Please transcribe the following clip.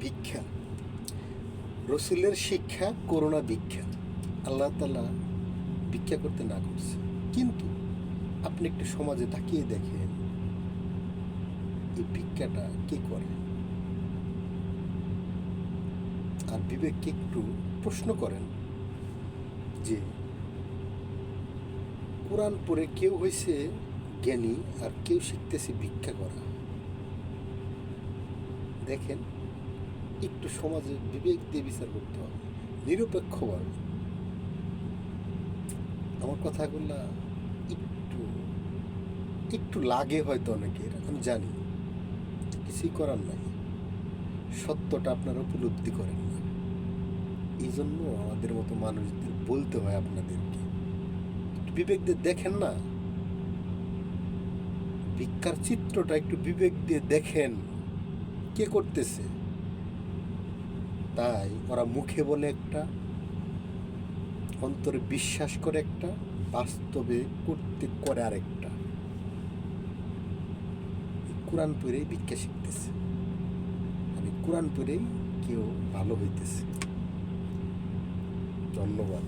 ভিক্ষা, রসুলের শিক্ষা করুণা ভিক্ষা। আল্লাহ তাআলা ভিক্ষা করতে না করছে, কিন্তু আপনি একটু সমাজে তাকিয়ে দেখেন এই ভিক্ষাটা কে করে। আর বিবেককে একটু প্রশ্ন করেন যে কোরআন পড়ে কেউ হয়েছে জ্ঞানী আর কেউ শিখতেছে ভিক্ষা করা। দেখেন, একটু সমাজে বিবেক দিয়ে বিচার করতে হবে, নিরপেক্ষভাবে। আমার কথাগুলা একটু একটু লাগে হয়তো অনেকের, আমি জানি, কিছুই করার নাই। সত্যটা আপনারা উপলব্ধি করেন না, এই জন্য আমাদের মতো মানুষদের বলতে হয় আপনাদেরকে একটু বিবেক দিয়ে দেখেন না। ভিক্ষার চিত্রটা একটু বিবেক দিয়ে দেখেন কে করতেছে। তাই ওরা মুখে বলে একটা, অন্তরে বিশ্বাস করে একটা, বাস্তবে করতে করে আরেকটা। কোরআন পড়েই ভিক্ষা শিখতেছে, আমি কোরআন পড়েই কেউ ভালো হইতেছে। ধন্যবাদ।